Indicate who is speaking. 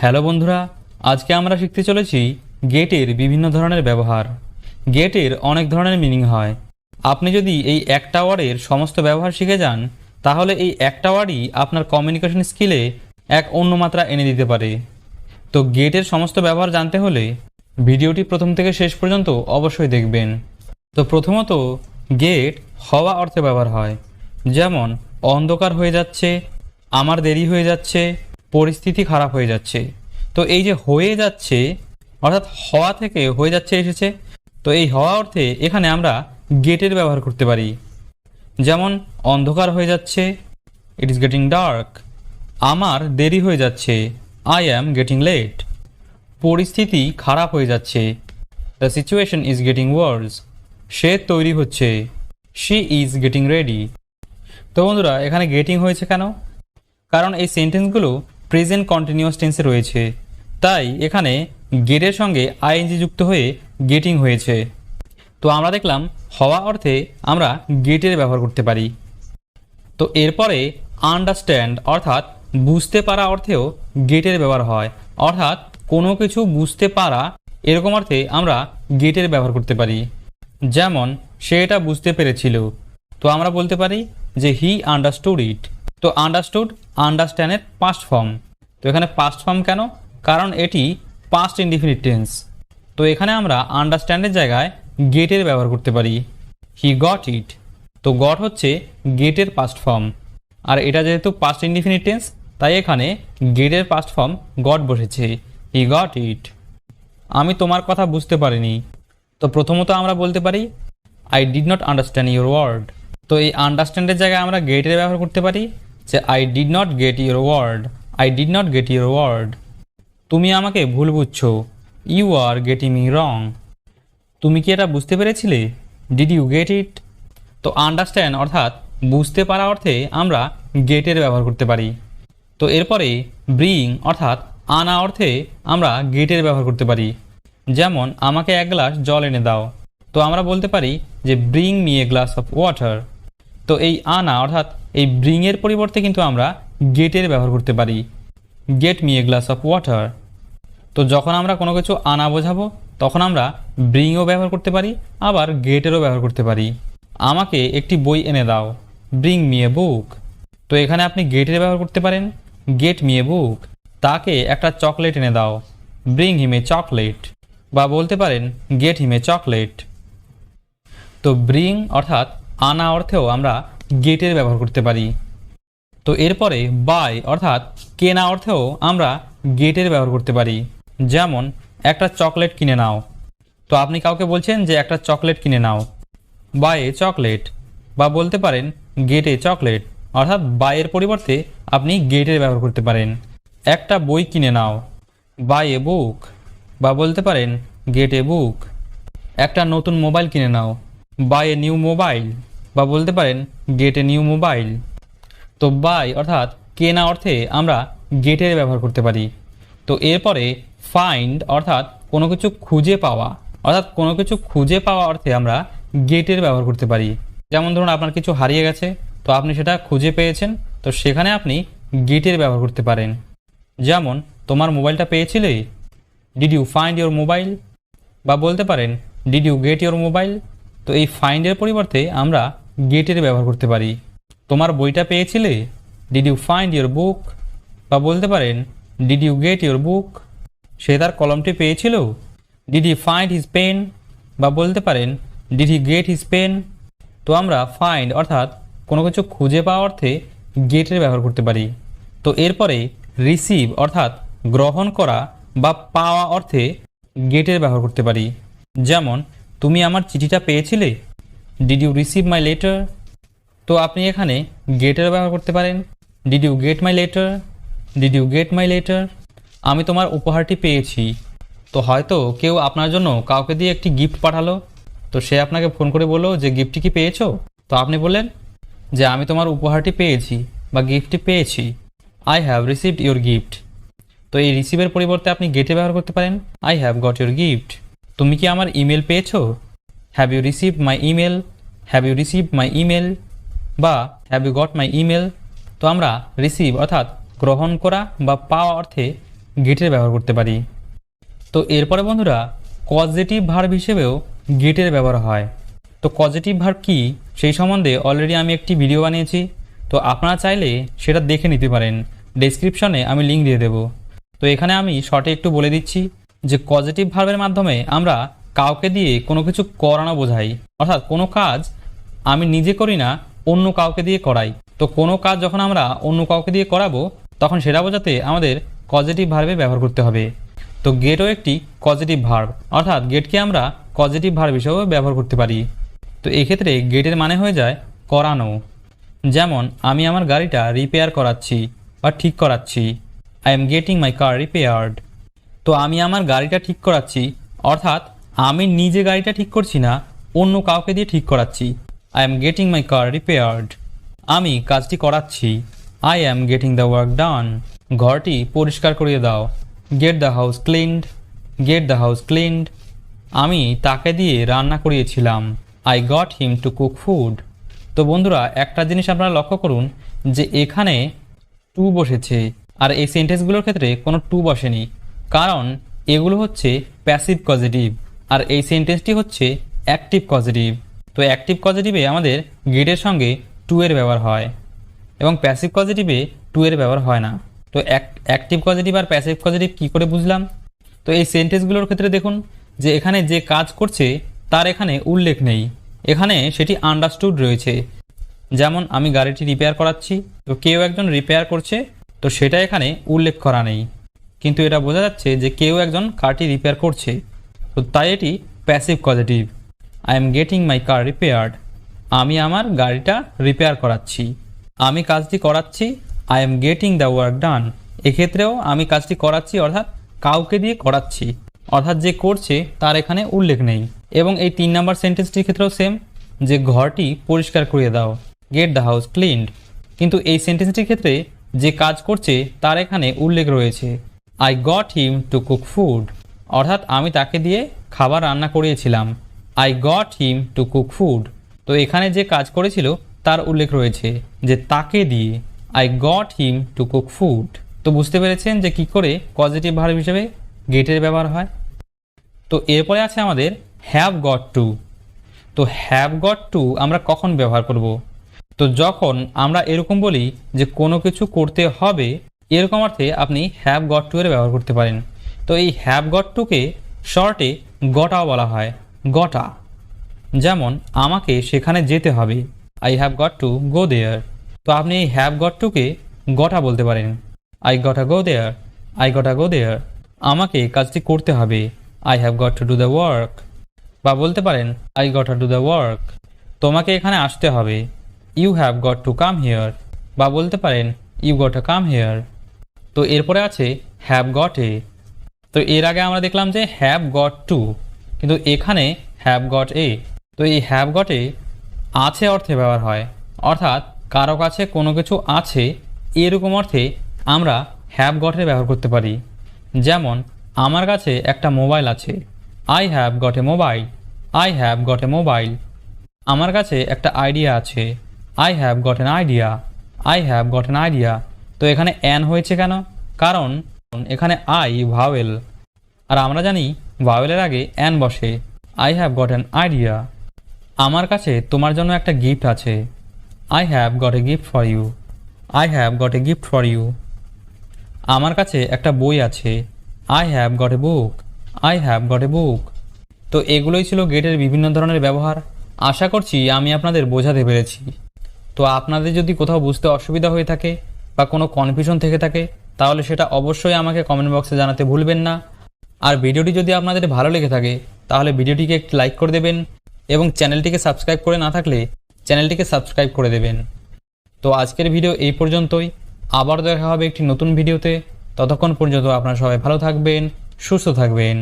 Speaker 1: Hello বন্ধুরা, আজকে আমরা শিখতে চলেছি গেটের বিভিন্ন ধরনের ব্যবহার। গেটের অনেক ধরনের মিনিং হয়। আপনি যদি এই একটা ওয়ার্ডের সমস্ত ব্যবহার শিখে যান, তাহলে এই একটা ওয়ার্ডই আপনার কমিউনিকেশন স্কিলে এক অন্য মাত্রা এনে দিতে পারে। তো গেটের সমস্ত ব্যবহার জানতে হলে ভিডিওটি প্রথম থেকে শেষ পর্যন্ত অবশ্যই দেখবেন। তো প্রথমত, গেট হওয়া অর্থে ব্যবহার হয়, যেমন অন্ধকার হয়ে যাচ্ছে, আমার দেরি হয়ে যাচ্ছে, পরিস্থিতি খারাপ হয়ে যাচ্ছে। তো এই যে হয়ে যাচ্ছে অর্থাৎ হওয়া থেকে হয়ে যাচ্ছে এসেছে, তো এই হওয়া অর্থে এখানে আমরা গেটের ব্যবহার করতে পারি। যেমন অন্ধকার হয়ে যাচ্ছে, ইট ইজ গেটিং ডার্ক। আমার দেরি হয়ে যাচ্ছে, আই অ্যাম গেটিং লেট। পরিস্থিতি খারাপ হয়ে যাচ্ছে, the situation is getting worse. সে তৈরি হচ্ছে, শি ইজ গেটিং রেডি। তো বন্ধুরা, এখানে গেটিং হয়েছে কেন? কারণ এই সেন্টেন্সগুলো প্রেজেন্ট কন্টিনিউয়াস টেন্সে রয়েছে, তাই এখানে গেটের সঙ্গে আইএনজি যুক্ত হয়ে গেটিং হয়েছে। তো আমরা দেখলাম হওয়া অর্থে আমরা গেটের ব্যবহার করতে পারি। তো এরপরে আন্ডারস্ট্যান্ড অর্থাৎ বুঝতে পারা অর্থেও গেটের ব্যবহার হয়, অর্থাৎ কোনো কিছু বুঝতে পারা এরকম অর্থে আমরা গেটের ব্যবহার করতে পারি। যেমন সে এটা বুঝতে পেরেছিল, তো আমরা বলতে পারি যে হি আন্ডারস্টুড ইট। তো আন্ডারস্টুড আন্ডারস্ট্যান্ডের পাস্ট ফর্ম। তো এখানে পাস্ট ফর্ম কেন? কারণ এটি পাস্ট ইনডিফিনিট টেন্স। তো এখানে আমরা আন্ডারস্ট্যান্ডের জায়গায় গেটের ব্যবহার করতে পারি, হি গট ইট। তো গট হচ্ছে গেটের পাস্ট ফর্ম, আর এটা যেহেতু পাস্ট ইনডিফিনিট টেন্স, তাই এখানে গেটের পাস্ট ফর্ম গট বসেছে, হি গট ইট। আমি তোমার কথা বুঝতে পারিনি। তো প্রথমত আমরা বলতে পারি I did not understand your word. তো এই আন্ডারস্ট্যান্ডের জায়গায় আমরা গেটের ব্যবহার করতে পারি যে I did not get your word, I did not get your word. তুমি আমাকে ভুল বুঝছো, you are getting me wrong. তুমি কি এটা বুঝতে পেরেছিলে, ডিড ইউ গেট ইট। তো আন্ডারস্ট্যান্ড অর্থাৎ বুঝতে পারা অর্থে আমরা গেটের ব্যবহার করতে পারি। তো এরপরে ব্রিং অর্থাৎ আনা অর্থে আমরা গেটের ব্যবহার করতে পারি। যেমন আমাকে এক গ্লাস জল এনে দাও। তো আমরা বলতে পারি যে bring me a glass of water. তো এই আনা অর্থাৎ এই ব্রিংয়ের পরিবর্তে কিন্তু আমরা গেটের ব্যবহার করতে পারি, get me a glass of water. তো যখন আমরা কোনো কিছু আনা বোঝাবো তখন আমরা ব্রিংও ব্যবহার করতে পারি, আবার গেটেরও ব্যবহার করতে পারি। আমাকে একটি বই এনে দাও, ব্রিং মি এ বুক। তো এখানে আপনি গেটের ব্যবহার করতে পারেন, গেট মি এ বুক। তাকে একটা চকলেট এনে দাও, ব্রিং হিম এ চকলেট। বা বলতে পারেন গেট হিম এ চকলেট। তো ব্রিং অর্থাৎ আনা অর্থেও আমরা গেটের ব্যবহার করতে পারি। তো এরপরে বাই অর্থাৎ কেনা অর্থেও আমরা গেটের ব্যবহার করতে পারি। যেমন একটা চকলেট কিনে নাও। তো আপনি কাউকে বলছেন যে একটা চকলেট কিনে নাও, বাই এ চকলেট। বা বলতে পারেন গেট এ চকলেট, অর্থাৎ বাইয়ের পরিবর্তে আপনি গেটের ব্যবহার করতে পারেন। একটা বই কিনে নাও, বাই এ বুক। বা বলতে পারেন গেট এ বুক। একটা নতুন মোবাইল কিনে নাও, বাই এ নিউ মোবাইল। বা বলতে পারেন গেট এ নিউ মোবাইল। তো বাই অর্থাৎ কেনা অর্থে আমরা গেটের ব্যবহার করতে পারি। তো এরপরে ফাইন্ড অর্থাৎ কোনো কিছু খুঁজে পাওয়া, অর্থাৎ কোনো কিছু খুঁজে পাওয়া অর্থে আমরা গেটের ব্যবহার করতে পারি। যেমন ধরুন আপনার কিছু হারিয়ে গেছে, তো আপনি সেটা খুঁজে পেয়েছেন, তো সেখানে আপনি গেটের ব্যবহার করতে পারেন। যেমন তোমার মোবাইলটা পেয়েছিলে, did you find your mobile. বা বলতে পারেন did you get your mobile. তো এই ফাইন্ডের পরিবর্তে আমরা গেটের ব্যবহার করতে পারি। তোমার বইটা পেয়েছিলে, did you find your book. বা বলতে পারেন did you get your book. সে তার কলমটি পেয়েছিল, did he find his pen. বা বলতে পারেন did he get his pen. তো আমরা ফাইন্ড অর্থাৎ কোনো কিছু খুঁজে পাওয়া অর্থে গেটের ব্যবহার করতে পারি। তো এরপরে রিসিভ অর্থাৎ গ্রহণ করা বা পাওয়া অর্থে গেটের ব্যবহার করতে পারি। যেমন তুমি আমার চিঠিটা পেয়েছিলে, did you receive my letter. তো আপনি এখানে গেটের ব্যবহার করতে পারেন, did you get my letter, did you get my letter. আমি তোমার উপহারটি পেয়েছি। তো হয়তো কেউ আপনার জন্য কাউকে দিয়ে একটি গিফট পাঠালো, তো সে আপনাকে ফোন করে বললো যে গিফটটি কি পেয়েছো। তো আপনি বললেন যে আমি তোমার উপহারটি পেয়েছি বা গিফটটি পেয়েছি, I have received your gift. তো এই রিসিভের পরিবর্তে আপনি গেটে ব্যবহার করতে পারেন, I have got your gift. তুমি কি আমার ইমেল পেয়েছো, have you received my email, have you received my email. বা have you got my email. তো আমরা রিসিভ অর্থাৎ গ্রহণ করা বা পাওয়া অর্থে গেটের ব্যবহার করতে পারি। তো এরপরে বন্ধুরা পজিটিভ ভার্ব হিসেবেও গেটের ব্যবহার হয়। তো পজিটিভ ভার্ব কি সেই সম্বন্ধে অলরেডি আমি একটি ভিডিও বানিয়েছি, তো আপনারা চাইলে সেটা দেখে নিতে পারেন, ডেসক্রিপশনে আমি লিঙ্ক দিয়ে দেব। তো এখানে আমি শর্টে একটু বলে দিচ্ছি যে পজিটিভ ভার্বের মাধ্যমে আমরা কাউকে দিয়ে কোনো কিছু করানো বোঝাই, অর্থাৎ কোনো কাজ আমি নিজে করি না, অন্য কাউকে দিয়ে করাই। তো কোনো কাজ যখন আমরা অন্য কাউকে দিয়ে করাবো তখন সেটা বোঝাতে আমাদের পজিটিভ ভার্বে ব্যবহার করতে হবে। তো গেটও একটি পজিটিভ ভার্ব, অর্থাৎ গেটকে আমরা পজিটিভ ভার্ব হিসেবেও ব্যবহার করতে পারি। তো এক্ষেত্রে গেটের মানে হয়ে যায় করানো। যেমন আমি আমার গাড়িটা রিপেয়ার করাচ্ছি বা ঠিক করাচ্ছি, I am getting my car repaired. তো আমি আমার গাড়িটা ঠিক করাচ্ছি, অর্থাৎ আমি নিজে গাড়িটা ঠিক করছি না, অন্য কাউকে দিয়ে ঠিক করাচ্ছি, I am getting my car repaired. আমি কাজটি করাচ্ছি, I am getting the work done. ঘরটি পরিষ্কার করিয়ে দাও, get the house cleaned, get the house cleaned. আমি তাকে দিয়ে রান্না করিয়েছিলাম, I got him to cook food. তো বন্ধুরা একটা জিনিস আপনারা লক্ষ্য করুন যে এখানে টু বসেছে, আর এই সেন্টেন্সগুলোর ক্ষেত্রে কোনো টু বসেনি, কারণ এগুলো হচ্ছে প্যাসিভ পজিটিভ আর এই সেন্টেন্সটি হচ্ছে অ্যাক্টিভ পজিটিভ। তো অ্যাক্টিভ পজিটিভে আমাদের গেটের সঙ্গে টু এর ব্যবহার হয় এবং প্যাসিভ পজিটিভে টু এর ব্যবহার হয় না। তো অ্যাক্টিভ পজিটিভ আর প্যাসিভ পজিটিভ কী করে বুঝলাম? তো এই সেন্টেন্সগুলোর ক্ষেত্রে দেখুন যে এখানে যে কাজ করছে তার এখানে উল্লেখ নেই, এখানে সেটি আন্ডারস্টুড রয়েছে। যেমন আমি গাড়িটি রিপেয়ার করাচ্ছি, তো কেউ একজন রিপেয়ার করছে, তো সেটা এখানে উল্লেখ করা নেই, কিন্তু এটা বোঝা যাচ্ছে যে কেউ একজন কারটি রিপেয়ার করছে। তো তাই এটি passive positive. I am getting my car repaired, আমি আমার গাড়িটা রিপেয়ার করাচ্ছি, আমি কাজটি করাচ্ছি, I am getting the work done. এক্ষেত্রেও আমি কাজটি করাচ্ছি অর্থাৎ কাউকে দিয়ে করাচ্ছি, অর্থাৎ যে করছে তার এখানে উল্লেখ নেই। এবং এই 3 নম্বর সেন্টেন্সটির ক্ষেত্রেও সেম, যে ঘরটি পরিষ্কার করিয়ে দাও, গেট দ্য হাউস ক্লিনড। কিন্তু এই সেন্টেন্সটির ক্ষেত্রে যে কাজ করছে তার এখানে উল্লেখ রয়েছে, I got him to cook food, অর্থাৎ আমি তাকে দিয়ে খাবার রান্না করিয়েছিলাম, I got him to cook food. তো এখানে যে কাজ করেছিল তার উল্লেখ রয়েছে যে তাকে দিয়ে, I got him to cook food. তো বুঝতে পেরেছেন যে কি করে পজিটিভ ভার্ব হিসেবে গেটের ব্যবহার হয়। তো এরপরে আছে আমাদের হ্যাভ গট টু। তো হ্যাভ গট টু আমরা কখন ব্যবহার করব? তো যখন আমরা এরকম বলি যে কোনো কিছু করতে হবে, এরকম অর্থে আপনি হ্যাভ গট টু এর ব্যবহার করতে পারেন। তো এই হ্যাভ গট টুকে শর্টে গটাও বলা হয়, গটা। যেমন আমাকে সেখানে যেতে হবে, I have got to go there. তো আপনি এই হ্যাভ গট টুকে গটা বলতে পারেন, আই গটা গো দেয়ার, আই গটা গো দেয়ার। আমাকে কাজটি করতে হবে, I have got to do the work. বা বলতে পারেন আই গটা ডু দ্য ওয়ার্ক। তোমাকে এখানে আসতে হবে, you have got to come here. বা বলতে পারেন you got to come here. তো এরপরে আছে হ্যাভ গট এ। তো এর আগে আমরা দেখলাম যে হ্যাভ গট টু, কিন্তু এখানে হ্যাভ গট এ। তো এই হ্যাভ গট এ আছে অর্থে ব্যবহার হয়, অর্থাৎ কারো কাছে কোনো কিছু আছে এরকম অর্থে আমরা হ্যাভ গটের ব্যবহার করতে পারি। যেমন আমার কাছে একটা মোবাইল আছে, I have got A mobile, I have got A mobile. আমার কাছে একটা আইডিয়া আছে, I have got an idea, I have got an idea. তো এখানে অ্যান হয়েছে কেন? কারণ এখানে আই ভাওয়েল, আর আমরা জানি ভাওয়েলের আগে অ্যান বসে। I have got an idea. আমার কাছে তোমার জন্য একটা গিফট আছে, I have got a gift for you, I have got a gift for you. আমার কাছে একটা বই আছে, I have got a book, I have got a book. তো এগুলোই ছিল গেটের বিভিন্ন ধরনের ব্যবহার। আশা করছি আমি আপনাদের বোঝাতে পেরেছি। তো আপনাদের যদি কোথাও বুঝতে অসুবিধা হয়ে থাকে বা কোনো কনফিউশন থেকে থাকে তাহলে সেটা অবশ্যই আমাকে কমেন্ট বক্সে জানাতে ভুলবেন না। আর ভিডিওটি যদি আপনাদের ভালো লেগে থাকে তাহলে ভিডিওটিকে একটু লাইক করে দেবেন এবং চ্যানেলটিকে সাবস্ক্রাইব করে না থাকলে চ্যানেলটিকে সাবস্ক্রাইব করে দেবেন। তো আজকের ভিডিও এই পর্যন্তই, আবার দেখা হবে একটি নতুন ভিডিওতে। ততক্ষণ পর্যন্ত আপনারা সবাই ভালো থাকবেন, সুস্থ থাকবেন।